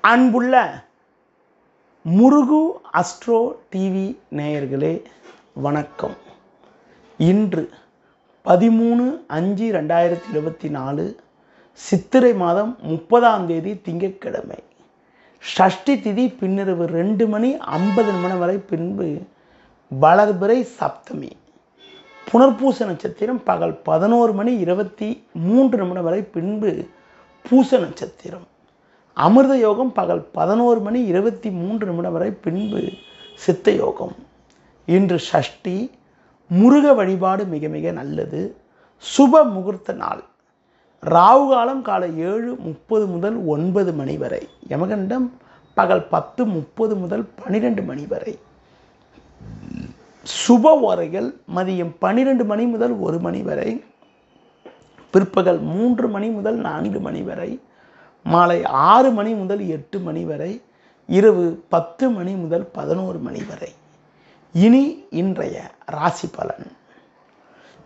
அன்புள்ள முருகு astro TV நேயர்களே வணக்கம். இன்று 13/5/2024 சித்திரை மாதம் 30ஆம் தேதி திங்கட்கிழமை. ஷஷ்டி திதி பின்னிரவு 2:50 வரை, பின்பு வளர்பிறை சப்தமி. புனர்பூச நட்சத்திரம் பகல் 11:23 வரை, பின்பு பூச நட்சத்திரம். அமிர்த யோகம் பகல் 11:23 வரை, பின்பு சித்த யோகம். இன்று ஷஷ்டி. முருக வழிபாடு மிக மிக நல்லது. சுப முகூர்த்த நாள். ராகு காலம் காலை 7:30 முதல் 9 மணி வரை. யமகண்டம் பகல் 10:30 முதல் 12 மணி வரை. சுப ஓரைகள் மதியம் 12 மணி முதல் 1 மணி வரை, பிற்பகல் 3 மணி முதல் 4 மணி வரை, மாலை 6 மணி முதல் 8 மணி வரை, இரவு 10 மணி முதல் 11 மணி வரை. இனி இன்றைய ராசி பலன்.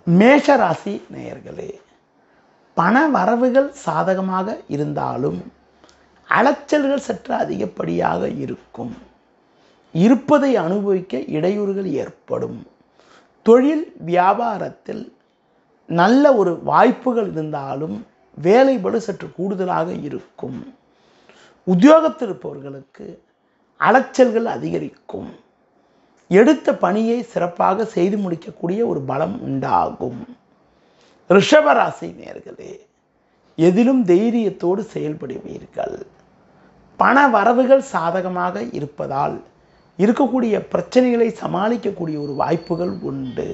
மேஷ ராசி நேயர்களே, பண வரவுகள் சாதகமாக இருந்தாலும் அலைச்சல்கள் சற்று அதிகப்படியாக இருக்கும். இருப்பதை அனுபவிக்க இடையூறுகள் ஏற்படும். தொழில் வியாபாரத்தில் நல்ல ஒரு வாய்ப்புகள் இருந்தாலும் வேலைபளு சற்று கூடுதலாக இருக்கும். உத்தியோகத்தில் இருப்பவர்களுக்கு அலைச்சல்கள் அதிகரிக்கும். எடுத்த பணியை சிறப்பாக செய்து முடிக்கக்கூடிய ஒரு பலம் உண்டாகும். ரிஷபராசி நேயர்களே, எதிலும் தைரியத்தோடு செயல்படுவீர்கள். பண வரவுகள் சாதகமாக இருப்பதால் இருக்கக்கூடிய பிரச்சனைகளை சமாளிக்கக்கூடிய ஒரு வாய்ப்புகள் உண்டு.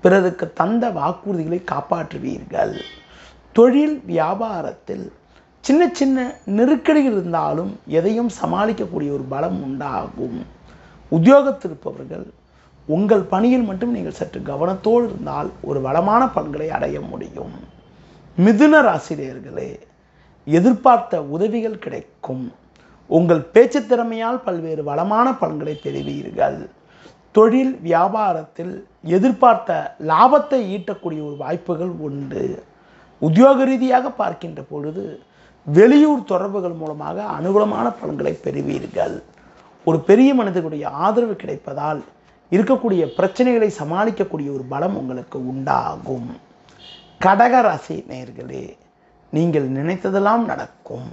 பிறருக்கு தந்த வாக்குறுதிகளை காப்பாற்றுவீர்கள். தொழில் வியாபாரத்தில் சின்ன சின்ன நெருக்கடிகள் இருந்தாலும் எதையும் சமாளிக்கக்கூடிய ஒரு பலம் உண்டாகும். உத்தியோகத்தில் இருப்பவர்கள் உங்கள் பணியில் மட்டும் நீங்கள் சற்று கவனத்தோடு இருந்தால் ஒரு வளமான பலன்களை அடைய முடியும். மிதுன ராசினியர்களே, எதிர்பார்த்த உதவிகள் கிடைக்கும். உங்கள் பேச்சு திறமையால் பல்வேறு வளமான பலன்களை பெறுவீர்கள். தொழில் வியாபாரத்தில் எதிர்பார்த்த லாபத்தை ஈட்டக்கூடிய ஒரு வாய்ப்புகள் உண்டு. உத்தியோக ரீதியாக பார்க்கின்ற பொழுது வெளியூர் தொடர்புகள் மூலமாக அனுகூலமான பலன்களை பெறுவீர்கள். ஒரு பெரிய மனிதனுடைய ஆதரவு கிடைப்பதால் இருக்கக்கூடிய பிரச்சனைகளை சமாளிக்கக்கூடிய ஒரு பலம் உங்களுக்கு உண்டாகும். கடக ராசி நேயர்களே, நீங்கள் நினைத்ததெல்லாம் நடக்கும்.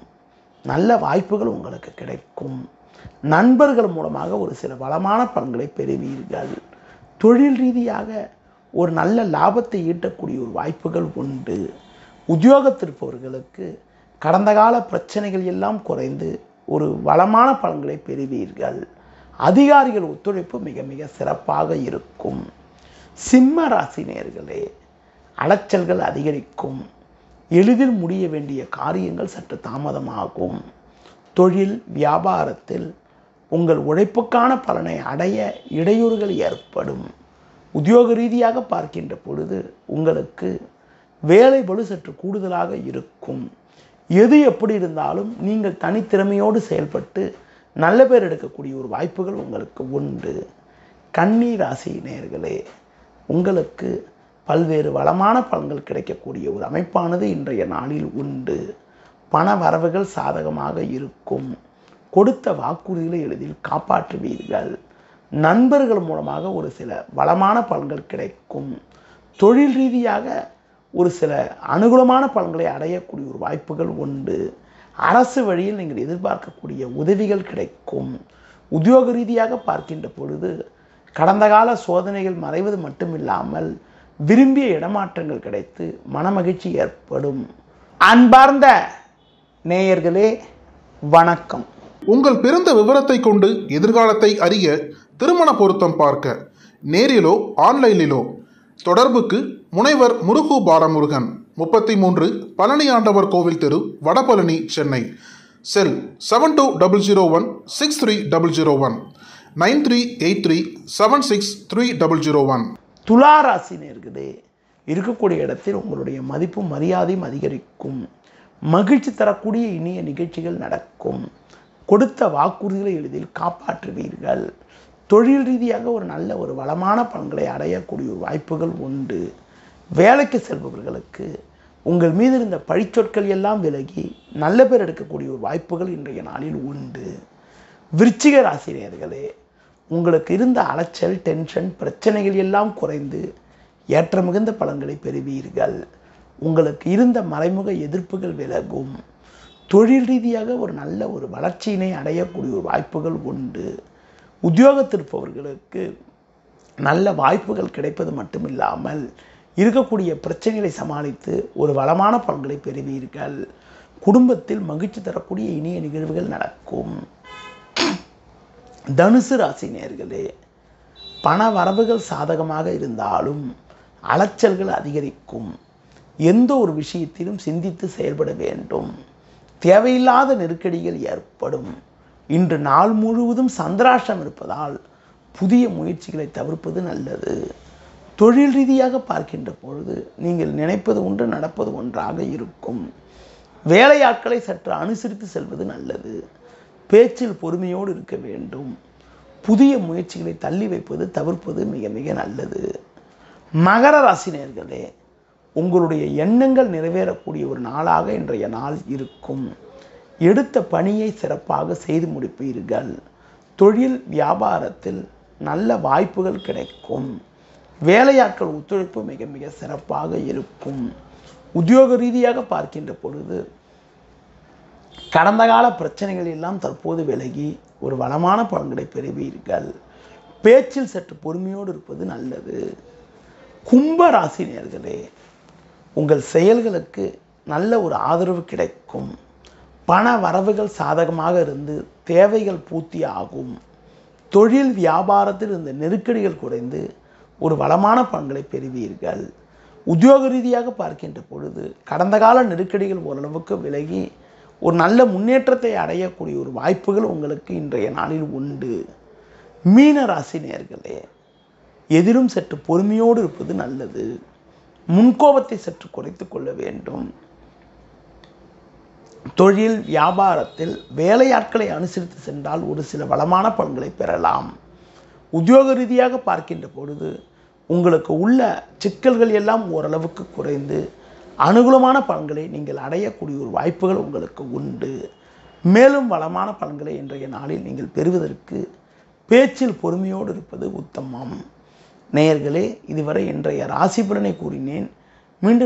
நல்ல வாய்ப்புகள் உங்களுக்கு கிடைக்கும். நண்பர்கள் மூலமாக ஒரு சில வளமான பலன்களை பெறுவீர்கள். தொழில் ரீதியாக ஒரு நல்ல லாபத்தை ஈட்டக்கூடிய ஒரு வாய்ப்புகள் உண்டு. உத்தியோகத்திருப்பவர்களுக்கு கடந்த கால பிரச்சனைகள் எல்லாம் குறைந்து ஒரு வளமான பலன்களை பெறுவீர்கள். அதிகாரிகள் ஒத்துழைப்பு மிக மிக சிறப்பாக இருக்கும். சிம்ம ராசி நேயர்களே, அலைச்சல்கள் அதிகரிக்கும். எளிதில் முடிய வேண்டிய காரியங்கள் சற்று தாமதமாகும். தொழில் வியாபாரத்தில் உங்கள் உழைப்புக்கான பலனை அடைய இடையூறுகள் ஏற்படும். உத்தியோக ரீதியாக பார்க்கின்ற பொழுது உங்களுக்கு வேலை பளு சற்று கூடுதலாக இருக்கும். எது எப்படி இருந்தாலும் நீங்கள் தனித்திறமையோடு செயல்பட்டு நல்ல பேர் எடுக்கக்கூடிய ஒரு வாய்ப்புகள் உங்களுக்கு உண்டு. கன்னி ராசி நேயர்களே, உங்களுக்கு பல்வேறு வளமான பலன்கள் கிடைக்கக்கூடிய ஒரு அமைப்பானது இன்றைய நாளில் உண்டு. பண வரவுகள் சாதகமாக இருக்கும். கொடுத்த வாக்குறுதிகளை எளிதில் காப்பாற்றுவீர்கள். நண்பர்கள் மூலமாக ஒரு சில வளமான பலன்கள் கிடைக்கும். தொழில் ரீதியாக ஒரு சில அனுகூலமான பலன்களை அடையக்கூடிய ஒரு வாய்ப்புகள் உண்டு. அரசு வழியில் நீங்கள் எதிர்பார்க்கக்கூடிய உதவிகள் கிடைக்கும். உத்தியோக ரீதியாக பார்க்கின்ற பொழுது கடந்த கால சோதனைகள் மறைவது மட்டுமில்லாமல் விரும்பிய இடமாற்றங்கள் கிடைத்து மனமகிழ்ச்சி ஏற்படும். அன்பார்ந்த நேயர்களே வணக்கம். உங்கள் பிறந்த விவரத்தை கொண்டு எதிர்காலத்தை அறிய திருமண பொருத்தம் பார்க்க நேரிலோ ஆன்லைனிலோ தொடர்புக்கு முனைவர் முருகு பாலமுருகன், 33, பழனி ஆண்டவர் கோவில் தெரு, வடபழனி, சென்னை. செல் 7200163001 9383763001. துலா ராசி நேயர்களே, இருக்கக்கூடிய இடத்தில் உங்களுடைய மதிப்பும் மரியாதையும் அதிகரிக்கும். மகிழ்ச்சி தரக்கூடிய இனிய நிகழ்ச்சிகள் நடக்கும். கொடுத்த வாக்குறுதிகளை எளிதில் காப்பாற்றுவீர்கள். தொழில் ரீதியாக ஒரு நல்ல ஒரு வளமான பலன்களை அடையக்கூடிய ஒரு வாய்ப்புகள் உண்டு. வேலைக்கு செல்பவர்களுக்கு உங்கள் மீது இருந்த பழிச்சொற்கள் எல்லாம் விலகி நல்ல பேர் எடுக்கக்கூடிய ஒரு வாய்ப்புகள் இன்றைய நாளில் உண்டு. விருச்சிக ராசி நேயர்களே, உங்களுக்கு இருந்த அலைச்சல், டென்ஷன், பிரச்சனைகள் எல்லாம் குறைந்து ஏற்ற மிகுந்த பலன்களை பெறுவீர்கள். உங்களுக்கு இருந்த மறைமுக எதிர்ப்புகள் விலகும். தொழில் ரீதியாக ஒரு நல்ல ஒரு வளர்ச்சியினை அடையக்கூடிய ஒரு வாய்ப்புகள் உண்டு. உத்தியோகத்திருப்பவர்களுக்கு நல்ல வாய்ப்புகள் கிடைப்பது மட்டுமில்லாமல் இருக்கக்கூடிய பிரச்சனைகளை சமாளித்து ஒரு வளமான பலன்களை பெறுவீர்கள். குடும்பத்தில் மகிழ்ச்சி தரக்கூடிய இனிய நிகழ்வுகள் நடக்கும். தனுசு ராசி நேயர்களே, பண வரவுகள் சாதகமாக இருந்தாலும் அலைச்சல்கள் அதிகரிக்கும். எந்த ஒரு விஷயத்திலும் சிந்தித்து செயல்பட வேண்டும். தேவையில்லாத நெருக்கடிகள் ஏற்படும். இன்று நாள் முழுவதும் சந்திராஷ்டம் இருப்பதால் புதிய முயற்சிகளை தவிர்ப்பது நல்லது. தொழில் ரீதியாக பார்க்கின்ற பொழுது நீங்கள் நினைப்பது ஒன்று, நடப்பது ஒன்றாக இருக்கும். வேலையாட்களை சற்று அனுசரித்து செல்வது நல்லது. பேச்சில் பொறுமையோடு இருக்க வேண்டும். புதிய முயற்சிகளை தள்ளி வைப்பது, தவிர்ப்பது மிக மிக நல்லது. மகர ராசி நேயர்களே, உங்களுடைய எண்ணங்கள் நிறைவேறக்கூடிய ஒரு நாளாக இன்றைய நாள் இருக்கும். எடுத்த பணியை சிறப்பாக செய்து முடிப்பீர்கள். தொழில் வியாபாரத்தில் நல்ல வாய்ப்புகள் கிடைக்கும். வேலையாட்கள் ஒத்துழைப்பு மிக மிக சிறப்பாக இருக்கும். உத்தியோக ரீதியாக பார்க்கின்ற பொழுது கடந்த கால பிரச்சனைகள் எல்லாம் தற்போது விலகி ஒரு வளமான பலன்களை பெறுவீர்கள். பேச்சில் சற்று பொறுமையோடு இருப்பது நல்லது. கும்ப ராசி நேயர்களே, உங்கள் செயல்களுக்கு நல்ல ஒரு ஆதரவு கிடைக்கும். பண வரவுகள் சாதகமாக இருந்து தேவைகள் பூர்த்தி ஆகும். தொழில் வியாபாரத்தில் இருந்த நெருக்கடிகள் குறைந்து ஒரு வளமான பலன்களை பெறுவீர்கள். உத்தியோக ரீதியாக பார்க்கின்ற பொழுது கடந்த கால நெருக்கடிகள் ஓரளவுக்கு விலகி ஒரு நல்ல முன்னேற்றத்தை அடையக்கூடிய ஒரு வாய்ப்புகள் உங்களுக்கு இன்றைய நாளில் உண்டு. மீன ராசி நேயர்களே, எதிலும் சற்று பொறுமையோடு இருப்பது நல்லது. முன்கோபத்தை சற்று குறைத்து கொள்ள வேண்டும். தொழில் வியாபாரத்தில் வேலையாட்களை அனுசரித்து சென்றால் ஒரு சில வளமான பலன்களை பெறலாம். உத்தியோக ரீதியாக பார்க்கின்ற பொழுது உங்களுக்கு உள்ள சிக்கல்கள் எல்லாம் ஓரளவுக்கு குறைந்து அனுகூலமான பலன்களை நீங்கள் அடையக்கூடிய ஒரு வாய்ப்புகள் உங்களுக்கு உண்டு. மேலும் வளமான பலன்களை இன்றைய நாளில் நீங்கள் பெறுவதற்கு பேச்சில் பொறுமையோடு இருப்பது உத்தமம். நேயர்களே, இதுவரை இன்றைய ராசி பலனை கூறினேன். மீண்டும்